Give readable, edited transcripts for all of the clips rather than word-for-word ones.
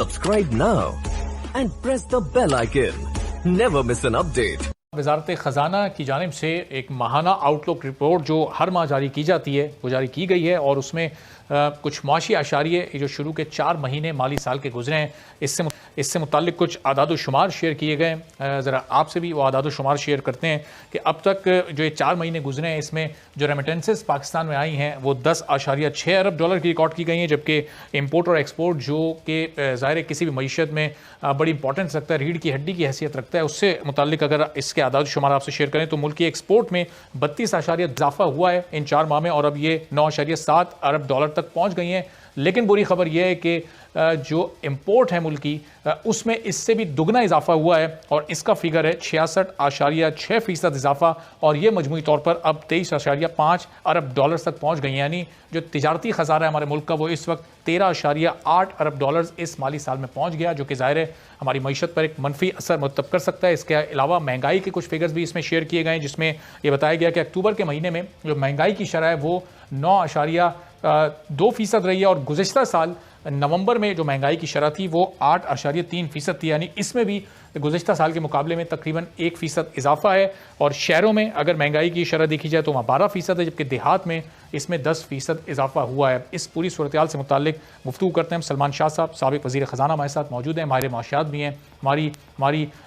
Subscribe now and press the bell icon. Never miss an update. वज़ारत ख़ज़ाना की जानिब से एक माहाना आउटलुक रिपोर्ट जो हर माह जारी की जाती है वो जारी की गई है और उसमें कुछ मुआशी अशारिये जो शुरू के 4 महीने माली साल के गुजरे हैं इससे मुताल्लिक कुछ आदाद शुमार शेयर किए गए। ज़रा आपसे भी वो आदाद शुमार शेयर करते हैं कि अब तक जो ये 4 महीने गुजरे हैं इसमें जो रेमिटेंसेस पाकिस्तान में आई हैं वो 10.6 अरब डॉलर की रिकॉर्ड की गई हैं, जबकि इम्पोर्ट और एक्सपोर्ट जो कि ज़ाहिर किसी भी मईशत में बड़ी इंपॉर्टेंस रखता है, रीढ़ की हड्डी की हैसियत रखता है, उससे मुताल्लिक अगर इसके आदाद शुमार आपसे शेयर करें तो मुल्क की एक्सपोर्ट में 32 इजाफा हुआ है इन 4 माह में और अब ये 9.7 अरब डॉलर तक पहुंच गई हैं। लेकिन बुरी खबर यह है कि जो इंपोर्ट है मुल्क की उसमें इससे भी दुगना इजाफा हुआ है और इसका फिगर है 66.6% इजाफा और ये मजमूई तौर पर अब 23.5 अरब डॉलर तक पहुंच गई हैं। यानी जो तिजारती खजाना है हमारे मुल्क का वो इस वक्त 13.8 अरब डॉलर इस माली साल में पहुंच गया, जो कि ज़ाहिर है हमारी मईशत पर एक मनफी असर मुरतब कर सकता है। इसके अलावा महंगाई के कुछ फिगर्स भी इसमें शेयर किए गए हैं, जिसमें यह बताया गया कि अक्टूबर के महीने में जो महंगाई की शरह है वो 9.2% रही है और गुज़िश्ता साल नवंबर में जो महंगाई की शरह थी वो 8.3% थी। यानी इसमें भी गुज़िश्ता साल के मुकाबले में तकरीबन 1% इजाफा है और शहरों में अगर महंगाई की शरह देखी जाए तो वहाँ 12% है, जबकि देहात में इसमें 10% इजाफा हुआ है। इस पूरी सूरत हाल से मुताल्लिक गुफ्तगू करते हैं सलमान शाह साहब, साबिक़ वज़ीर ख़ज़ाना हमारे साथ मौजूद हैं। माहिर माशियात भी हैं। हमारी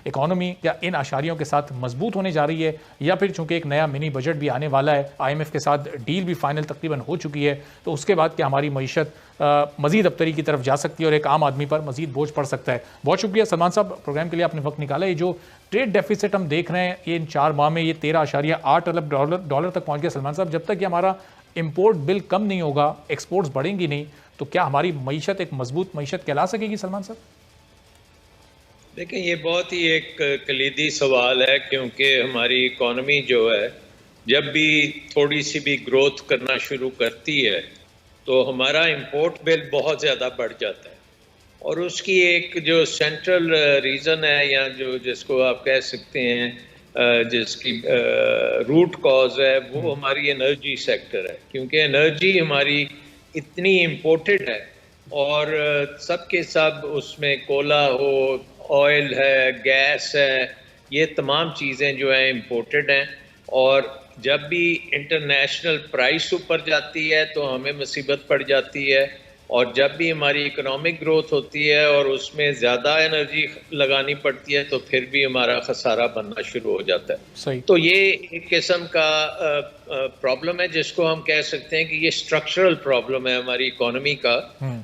इकॉनमी क्या इन आशारियों के साथ मजबूत होने जा रही है या फिर चूँकि एक नया मिनी बजट भी आने वाला है, IMF के साथ डील भी फाइनल तकरीबन हो चुकी है, तो उसके बाद क्या हमारी मईशत मज़ीद अबतरी की तरफ जा सकती है और एक आम आदमी पर मज़ीद बोझ पड़ सकता है? बहुत शुक्रिया सलमान साहब, प्रोग्राम के लिए आपने वक्त निकाला। ये जो ट्रेड डेफिसिट हम देख रहे हैं ये इन 4 माह में ये 13.8 अरब डॉलर तक पहुँच गया। सलमान साहब, जब तक कि हमारा इम्पोर्ट बिल कम नहीं होगा, एक्सपोर्ट्स बढ़ेंगी नहीं, तो क्या हमारी मईशत एक मजबूत मईशत कहला सकेगी? सलमान साहब देखिए, ये बहुत ही एक कलीदी सवाल है, क्योंकि हमारी इकॉनमी जो है जब भी थोड़ी सी भी ग्रोथ करना शुरू करती है तो हमारा इंपोर्ट बिल बहुत ज़्यादा बढ़ जाता है और उसकी एक जो सेंट्रल रीज़न है या जो जिसको आप कह सकते हैं जिसकी रूट कॉज है वो हमारी एनर्जी सेक्टर है, क्योंकि एनर्जी हमारी इतनी इम्पोर्टेड है और सब के सब उसमें कोला हो, ऑयल है, गैस है, ये तमाम चीज़ें जो हैं इम्पोर्टेड हैं और जब भी इंटरनेशनल प्राइस ऊपर जाती है तो हमें मुसीबत पड़ जाती है और जब भी हमारी इकोनॉमिक ग्रोथ होती है और उसमें ज़्यादा एनर्जी लगानी पड़ती है तो फिर भी हमारा खसारा बनना शुरू हो जाता है। सही। तो ये एक किस्म का प्रॉब्लम है जिसको हम कह सकते हैं कि ये स्ट्रक्चरल प्रॉब्लम है हमारी इकोनॉमी का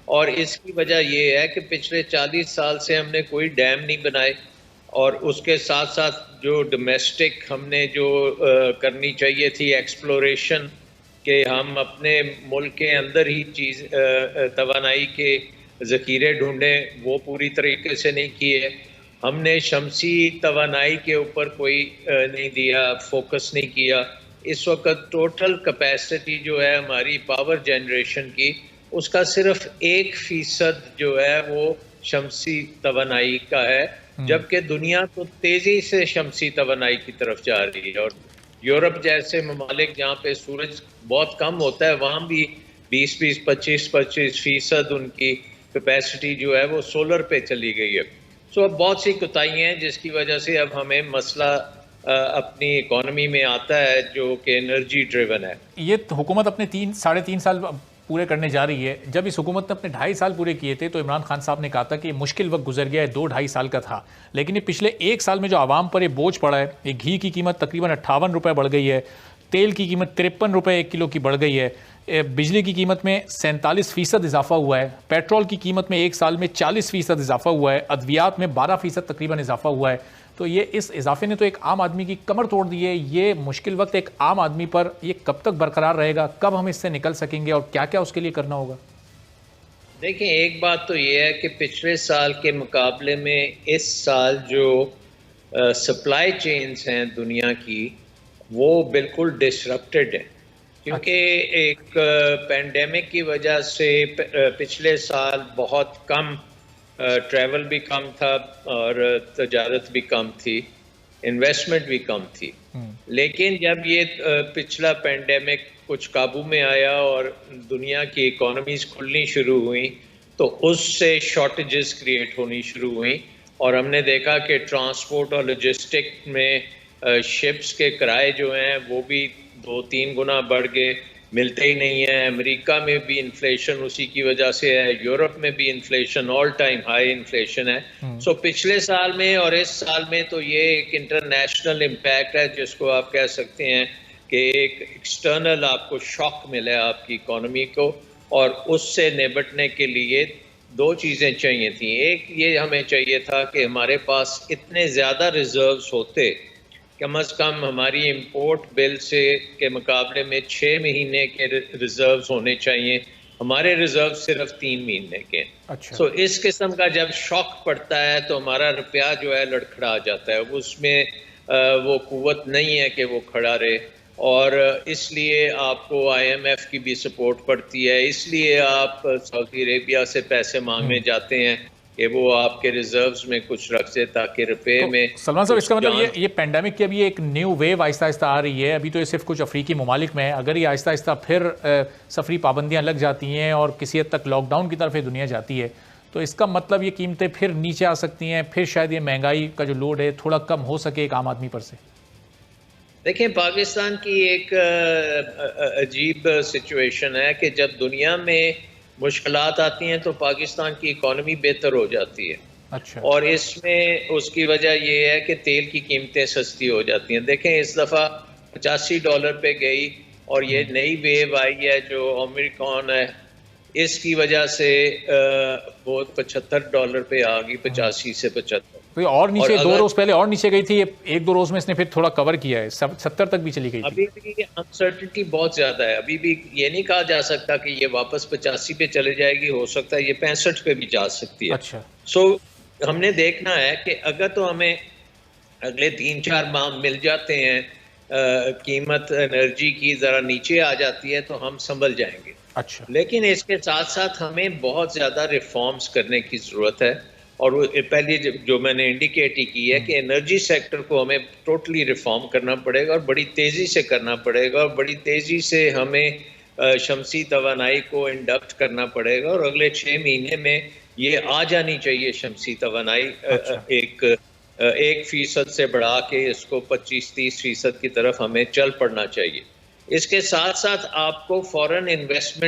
और इसकी वजह ये है कि पिछले 40 साल से हमने कोई डैम नहीं बनाए और उसके साथ साथ जो डोमेस्टिक हमने जो करनी चाहिए थी एक्सप्लोरेशन कि हम अपने मुल्क के अंदर ही चीज़ तवानाई के ज़ख़ीरे ढूंढें, वो पूरी तरीके से नहीं किए। हमने शमसी तवानाई के ऊपर कोई नहीं दिया, फोकस नहीं किया। इस वक्त टोटल कैपेसिटी जो है हमारी पावर जनरेशन की उसका सिर्फ 1% जो है वो शमसी तवानाई का है, जबकि दुनिया तो तेज़ी से शमसी तवानाई की तरफ जा रही है और यूरोप जैसे ममालिक जहाँ पे सूरज बहुत कम होता है वहाँ भी 20-25% उनकी कैपेसिटी जो है वो सोलर पे चली गई है। सो अब बहुत सी कोताहियाँ हैं जिसकी वजह से अब हमें मसला अपनी इकोनॉमी में आता है जो कि एनर्जी ड्रिवन है। ये हुकूमत अपने 3-3.5 साल पूरे करने जा रही है। जब इस हुकूमत ने अपने 2.5 साल पूरे किए थे तो इमरान खान साहब ने कहा था कि ये मुश्किल वक्त गुजर गया है, 2-2.5 साल का था, लेकिन ये पिछले 1 साल में जो आवाम पर ये बोझ पड़ा है, ये घी की कीमत तकरीबन 58 रुपये बढ़ गई है, तेल की कीमत 53 रुपये 1 किलो की बढ़ गई है, बिजली की कीमत में 47% इजाफा हुआ है, पेट्रोल की कीमत में 1 साल में 40% इजाफा हुआ है, अद्वियात में 12% तकरीबन इजाफा हुआ है। तो ये इस इजाफे ने तो एक आम आदमी की कमर तोड़ दी है। ये मुश्किल वक्त एक आम आदमी पर ये कब तक बरकरार रहेगा, कब हम इससे निकल सकेंगे और क्या क्या उसके लिए करना होगा? देखिए, एक बात तो ये है कि पिछले साल के मुकाबले में इस साल जो सप्लाई चेन्स हैं दुनिया की वो बिल्कुल डिसरप्टेड है, क्योंकि एक पेंडेमिक की वजह से पिछले साल बहुत कम ट्रैवल भी कम था और तजारत भी कम थी, इन्वेस्टमेंट भी कम थी। लेकिन जब ये पिछला पेंडेमिक कुछ काबू में आया और दुनिया की इकोनॉमीज खुलनी शुरू हुई तो उससे शॉर्टेजेस क्रिएट होनी शुरू हुई और हमने देखा कि ट्रांसपोर्ट और लॉजिस्टिक में शिप्स के किराए जो हैं वो भी 2-3 गुना बढ़ गए, मिलते ही नहीं है। अमेरिका में भी इन्फ्लेशन उसी की वजह से है, यूरोप में भी inflation all time high inflation है। सो पिछले साल में और इस साल में तो ये एक इंटरनेशनल इम्पैक्ट है जिसको आप कह सकते हैं कि एक एक्सटर्नल आपको शॉक मिला है आपकी इकोनॉमी को, और उससे निपटने के लिए दो चीज़ें चाहिए थी। एक ये हमें चाहिए था कि हमारे पास इतने ज़्यादा रिजर्व्स होते, कम अज़ कम हमारी इंपोर्ट बिल से के मुकाबले में 6 महीने के रिजर्व्स होने चाहिए। हमारे रिजर्व सिर्फ 3 महीने के। अच्छा। सो इस किस्म का जब शॉक पड़ता है तो हमारा रुपया जो है लड़खड़ा जाता है, उसमें वो कुव्वत नहीं है कि वो खड़ा रहे, और इसलिए आपको IMF की भी सपोर्ट पड़ती है, इसलिए आप सऊदी अरेबिया से पैसे मांगने जाते हैं कि वो आपके रिजर्व्स में कुछ रख दे ताकि रुपए में। सलमान साहब, इसका मतलब ये पेंडेमिक की अभी एक न्यू वेव आहिस्ता आहिस्ता आ रही है। अभी तो ये सिर्फ कुछ अफ्रीकी ममालिक में है, अगर ये आहिस्ता आहिस्ता फिर सफरी पाबंदियां लग जाती हैं और किसी हद तक लॉकडाउन की तरफ ये दुनिया जाती है, तो इसका मतलब ये कीमतें फिर नीचे आ सकती हैं, फिर शायद ये महंगाई का जो लोड है थोड़ा कम हो सके एक आम आदमी पर से। देखिए, पाकिस्तान की एक अजीब सिचुएशन है कि जब दुनिया में मुश्किलात आती हैं तो पाकिस्तान की इकॉनमी बेहतर हो जाती है। अच्छा। और इसमें उसकी वजह ये है कि तेल की कीमतें सस्ती हो जाती हैं। देखें, इस दफ़ा $85 पे गई और ये नई वेव आई है जो ओमिक्रॉन है, इसकी वजह से वो $75 पे आ गई, 85 से 75। तो ये और नीचे 2 रोज पहले और नीचे गई थी, ये 1-2 रोज में इसने फिर थोड़ा कवर किया है, 70 तक भी चली गई थी। अभी भी अनसर्टिनिटी बहुत ज्यादा है, अभी भी ये नहीं कहा जा सकता कि ये वापस 85 पे चले जाएगी, हो सकता है ये 65 पे भी जा सकती है। अच्छा। सो हमने देखना है कि अगर तो हमें अगले 3-4 माह मिल जाते हैं, कीमत एनर्जी की जरा नीचे आ जाती है तो हम संभल जाएंगे। अच्छा। लेकिन इसके साथ साथ हमें बहुत ज्यादा रिफॉर्म्स करने की जरूरत है, और वो पहले जो मैंने इंडिकेट ही की है कि एनर्जी सेक्टर को हमें टोटली रिफॉर्म करना पड़ेगा और बड़ी तेज़ी से करना पड़ेगा, और बड़ी तेज़ी से हमें शमसी तवानाई को इंडक्ट करना पड़ेगा, और अगले 6 महीने में ये आ जानी चाहिए शमसी तवानाई। अच्छा। 1% से बढ़ा के इसको 25-30% की तरफ हमें चल पड़ना चाहिए। इसके साथ साथ आपको फॉरेन इन्वेस्टमेंट